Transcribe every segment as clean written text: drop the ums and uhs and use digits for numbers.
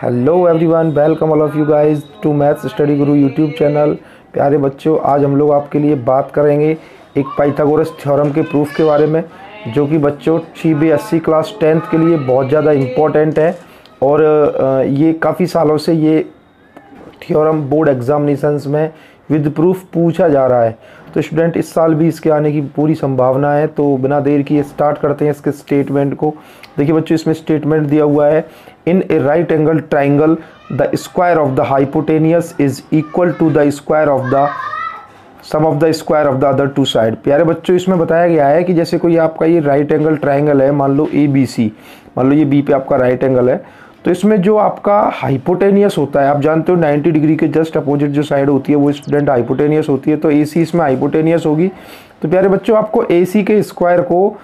Hello everyone, welcome all of you guys to maths study Guru YouTube channel. प्यारे बच्चों, आज हम लोग आपके लिए बात करेंगे एक पाइथागोरस थ्योरम के प्रूफ के बारे में, जो कि बच्चों सीबीएसई क्लास 10th के लिए बहुत ज़्यादा इम्पोर्टेंट है। और ये काफ़ी सालों से ये थ्योरम बोर्ड एग्जामिनेशंस में विद प्रूफ पूछा जा रहा है, तो स्टूडेंट इस साल भी इसके आने की पूरी संभावना है। तो बिना देर किए स्टार्ट करते हैं इसके स्टेटमेंट को। देखिए बच्चों, इसमें स्टेटमेंट दिया हुआ है, in a right angle triangle the square of the hypotenuse is equal to the square of the sum of the square of the other two side. प्यारे बच्चों, इसमें बताया गया है कि जैसे कोई आपका ये राइट एंगल ट्राइंगल है, मान लो ABC, मान लो ये B पे आपका राइट एंगल है, तो इसमें जो आपका हाइपोटेनियस होता है, आप जानते हो 90 डिग्री के जस्ट अपोजिट जो साइड होती है वो स्टूडेंट हाइपोटेनियस होती है, तो AC इसमें हाइपोटेनियस होगी। तो प्यारे बच्चों, आपको AC के स्क्वायर को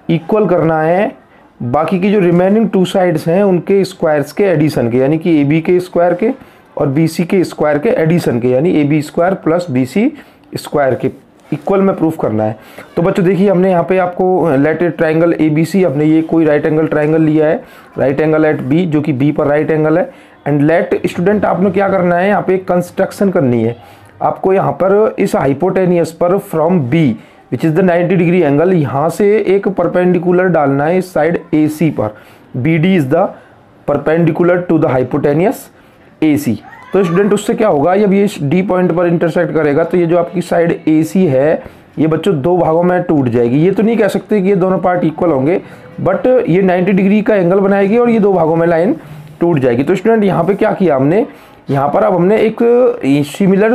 इक्वल करना है बाकी की जो रिमेनिंग टू साइड्स हैं उनके स्क्वायर्स के एडिशन के, यानी कि AB के स्क्वायर के और BC के स्क्वायर के एडिशन के, यानी AB square plus BC square के इक्वल में प्रूफ करना है। तो बच्चों देखिए, हमने यहाँ पे आपको लेट ए ट्राइंगल ABC, अपने ये कोई राइट एंगल ट्राइंगल लिया है, राइट एंगल एट B, जो कि B पर राइट एंगल है। एंड लेट स्टूडेंट, आपने क्या करना है, यहाँ पे कंस्ट्रक्शन करनी है आपको। यहाँ पर इस हाइपोटेनियस पर from B which is the 90 degree angle, यहाँ से एक परपेंडिकुलर डालना है इस साइड AC पर। BD is the perpendicular to the hypotenuse AC। तो स्टूडेंट उससे क्या होगा, जब ये D पॉइंट पर इंटरसेक्ट करेगा तो ये जो आपकी साइड AC है ये बच्चों दो भागों में टूट जाएगी। ये तो नहीं कह सकते कि ये दोनों पार्ट इक्वल होंगे, बट ये 90 डिग्री का एंगल बनाएगी और ये दो भागों में लाइन टूट जाएगी। तो स्टूडेंट यहाँ पे क्या किया हमने, यहाँ पर अब हमने एक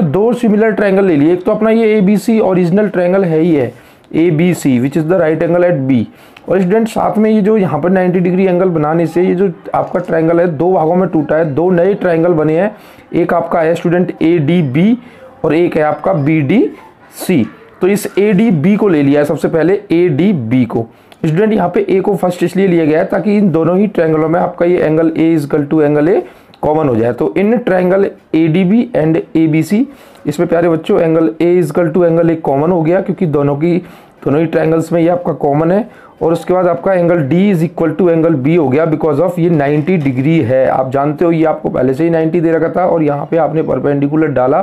दो सिमिलर ट्रायंगल ले लिए। एक तो अपना ये ABC ओरिजिनल ट्रायंगल है ही है, ABC which is the right angle at B। और स्टूडेंट साथ में ये जो यहाँ पर 90 डिग्री एंगल बनाने से ये जो आपका ट्रायंगल है दो भागों में टूटा है, दो नए ट्रायंगल बने हैं। एक आपका है स्टूडेंट ADB और एक है आपका BDC। तो इस ADB को ले लिया है सबसे पहले, ADB को। स्टूडेंट यहाँ पे A को फर्स्ट इसलिए लिया गया है ताकि इन दोनों ही ट्रायंगलों में आपका ये angle A equal to angle A common हो जाए। तो in triangle ADB and ABC, इसमें प्यारे बच्चों angle A equal to angle A common हो गया, क्योंकि दोनों ही ट्रायंगल्स में ये आपका कॉमन है। और उसके बाद आपका angle D is equal to angle B हो गया, बिकॉज ऑफ ये 90 डिग्री है। आप जानते हो ये आपको पहले से ही 90 दे रखा था और यहाँ पे आपने परपेंडिकुलर डाला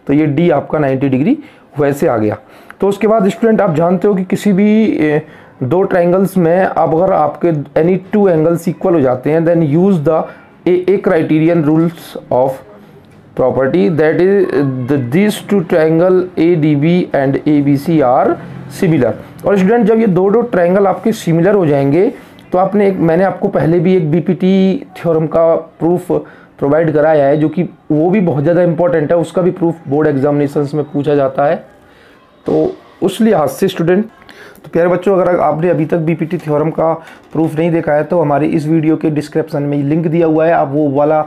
तो ये D आपका 90 डिग्री वैसे आ गया। तो उसके बाद स्टूडेंट आप जानते हो कि किसी भी दो ट्रायंगल्स में अब अगर आपके एनी टू एंगल्स इक्वल हो जाते हैं, then use the A criterion rules of property, that is this two triangle ADB and ABC are similar. और स्टूडेंट जब ये दो ट्रायंगल आपके सिमिलर हो जाएंगे तो मैंने आपको पहले भी एक BPT थ्योरम का प्रूफ प्रोवाइड कराया है, जो कि वो भी बहुत ज़्यादा इंपॉर्टेंट है, उसका भी प्रूफ बोर्ड एग्जामिनेशंस में पूछा जाता है। तो उस लिहाज से स्टूडेंट, तो प्यारे बच्चों, अगर आपने अभी तक BPT थ्योरम का प्रूफ नहीं देखा है तो हमारे इस वीडियो के डिस्क्रिप्शन में लिंक दिया हुआ है, आप वो वाला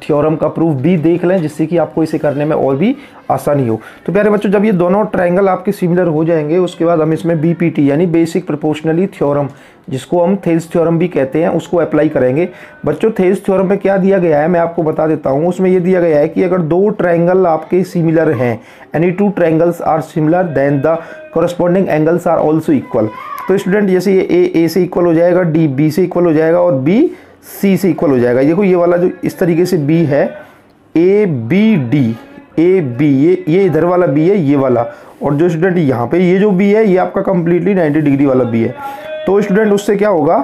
थ्योरम का प्रूफ भी देख लें, जिससे कि आपको इसे करने में और भी आसानी हो। तो प्यारे बच्चों, जब ये दोनों ट्रायंगल आपके सिमिलर हो जाएंगे उसके बाद हम इसमें BPT यानी बेसिक प्रोपोर्शनली थ्योरम, जिसको हम थेल्स थ्योरम भी कहते हैं, उसको अप्लाई करेंगे। बच्चों थेल्स थ्योरम में क्या दिया गया है मैं आपको बता देता हूँ। उसमें ये दिया गया है कि अगर दो ट्रायंगल आपके सिमिलर हैं, any two triangles are similar, then the corresponding angles are also equal. तो स्टूडेंट जैसे ये A से इक्वल हो जाएगा, D B से इक्वल हो जाएगा और B C से इक्वल हो जाएगा। देखो ये वाला जो इस तरीके से B है, ABD, AB, ये इधर वाला B है ये वाला, और जो स्टूडेंट यहाँ पे ये जो B है ये आपका कंप्लीटली 90 डिग्री वाला B है। तो स्टूडेंट उससे क्या होगा,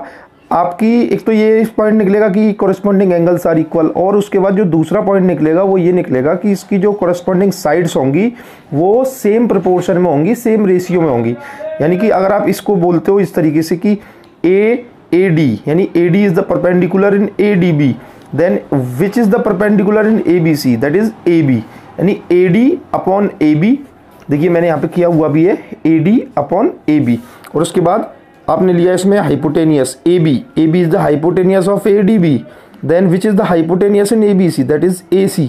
आपकी एक तो ये इस पॉइंट निकलेगा कि कोरस्पॉन्डिंग एंगल्स आर इक्वल, और उसके बाद जो दूसरा पॉइंट निकलेगा वो ये निकलेगा कि इसकी जो कोरस्पॉन्डिंग साइड्स होंगी वो सेम प्रोपोर्शन में होंगी, सेम रेशियो में होंगी। यानी कि अगर आप इसको बोलते हो इस तरीके से कि AD, यानी AD is the perpendicular in ADB, then which is the perpendicular in ABC, that is AB, यानी AD अपॉन AB। देखिए मैंने यहाँ पे किया हुआ भी है AD अपॉन AB। और उसके बाद आपने लिया इसमें hypotenuse AB is the hypotenuse of ADB, then which is the hypotenuse in ABC, that is AC।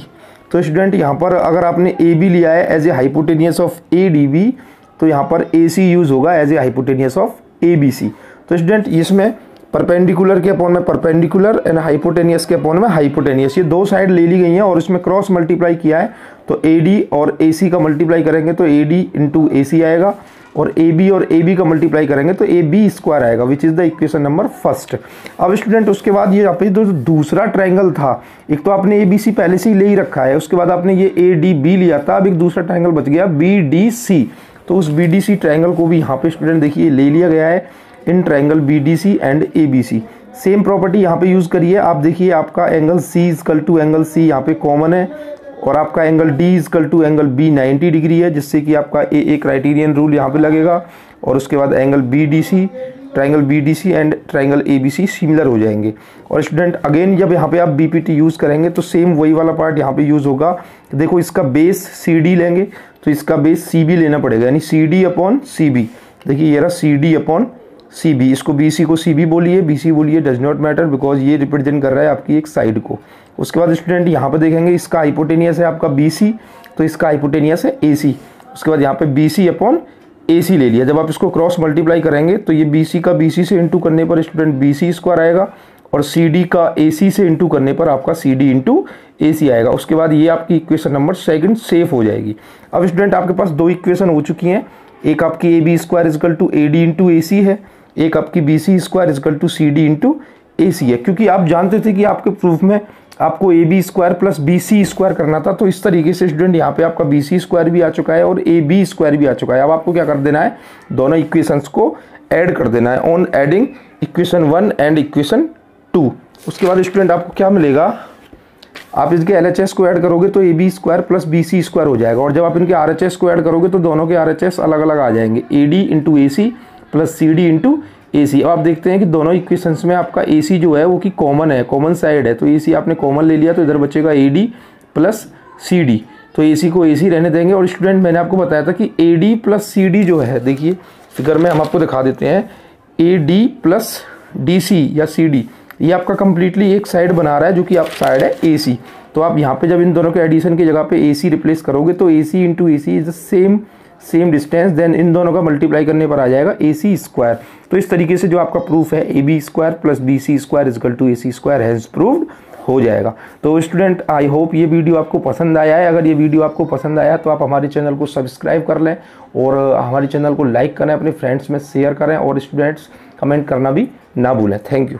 तो स्टूडेंट यहाँ पर अगर आपने AB लिया है as a hypotenuse of ADB, तो यहाँ पर AC यूज होगा as a hypotenuse of ABC। तो स्टूडेंट इसमें परपेंडिकुलर के अपॉन में परपेंडिकुलर एंड हाइपोटेनियस के अपॉन में हाइपोटेनियस, ये दो साइड ले ली गई हैं और इसमें क्रॉस मल्टीप्लाई किया है। तो AD और AC का मल्टीप्लाई करेंगे तो AD इंटू AC आएगा, और ए बी का मल्टीप्लाई करेंगे तो ए बी स्क्वायर आएगा, विच is the equation number first. अब स्टूडेंट उसके बाद ये यहाँ पे जो दूसरा ट्रायंगल था, एक तो आपने ए बी सी पहले से ही ले ही रखा है, उसके बाद आपने ये ए डी बी लिया था, अब एक दूसरा ट्रायंगल बच गया बी डी सी। तो उस बी डी सी ट्रायंगल को भी यहाँ पे स्टूडेंट देखिए ले लिया गया है in triangle B D C and A B C. Same property यहाँ पे यूज़ करिए। आप देखिए आपका angle C equal to angle C यहाँ पे कॉमन है, और आपका angle D equal to angle B 90 degree है, जिससे कि आपका ए क्राइटेरियन रूल यहाँ पे लगेगा। और उसके बाद angle B D C, triangle B D C and triangle A B C similar हो जाएंगे। और स्टूडेंट अगेन जब यहाँ पे आप बी पी टी यूज़ करेंगे तो सेम वही वाला पार्ट यहाँ पे यूज़ होगा। तो देखो इसका बेस सी डी लेंगे तो इसका बेस सी बी लेना पड़ेगा, यानी C D upon C B. देखिए ये रहा C D upon C B, इसको बी सी को सी बी बोलिए, बी सी बोलिए, डज नॉट मैटर, बिकॉज ये रिप्रेजेंट कर रहा है आपकी एक साइड को। उसके बाद स्टूडेंट यहाँ पे देखेंगे इसका हाइपोटेनियस है आपका बी सी, तो इसका हाइपोटेनियस है ए सी। उसके बाद यहाँ पे बी सी अपॉन ए सी ले लिया। जब आप इसको क्रॉस मल्टीप्लाई करेंगे तो ये बी सी का बी सी से इंटू करने पर स्टूडेंट बी सी स्क्वायर आएगा, और सी डी का ए सी से इंटू करने पर आपका सी डी इंटू ए सी आएगा। उसके बाद ये आपकी इक्वेशन नंबर सेकंड सेफ हो जाएगी। अब स्टूडेंट आपके पास दो इक्वेशन हो चुकी हैं, एक आपकी A B square is equal to A D into A C है, एक आपकी B C square is equal to C D into A C है। क्योंकि आप जानते थे कि आपके प्रूफ में आपको A B square plus B C square करना था, तो इस तरीके से स्टूडेंट यहाँ पे आपका बी सी स्क्वायर भी आ चुका है और ए बी स्क्वायर भी आ चुका है। अब आपको क्या कर देना है, दोनों इक्वेशंस को ऐड कर देना है on adding equation 1 and equation 2। उसके बाद स्टूडेंट आपको क्या मिलेगा, आप इसके LHS को ऐड करोगे तो A B square plus B C square हो जाएगा, और जब आप इनके RHS को ऐड करोगे तो दोनों के RHS अलग अलग आ जाएंगे, A D into A C plus C D into A C. अब आप देखते हैं कि दोनों इक्वेशंस में आपका ए सी जो है वो कि कॉमन है, कॉमन साइड है, तो ए सी आपने कॉमन ले लिया तो इधर बचेगा A D plus C D, तो ए सी को ए सी रहने देंगे। और स्टूडेंट मैंने आपको बताया था कि A D plus C D जो है, देखिए फिगर में हम आपको दिखा देते हैं, A D plus D C या सी डी ये आपका कंप्लीटली एक साइड बना रहा है जो कि आप साइड है ए सी। तो आप यहाँ पे जब इन दोनों के एडिशन की जगह पे ए सी रिप्लेस करोगे तो A C into A C is the same distance, then इन दोनों का मल्टीप्लाई करने पर आ जाएगा ए सी स्क्वायर। तो इस तरीके से जो आपका प्रूफ है A B square plus B C square is equal to A C square has proved हो जाएगा। तो स्टूडेंट आई होप ये वीडियो आपको पसंद आया है। अगर ये वीडियो आपको पसंद आया तो आप हमारे चैनल को सब्सक्राइब कर लें और हमारे चैनल को लाइक करें, अपने फ्रेंड्स में शेयर करें, और स्टूडेंट्स कमेंट करना भी ना भूलें। Thank you.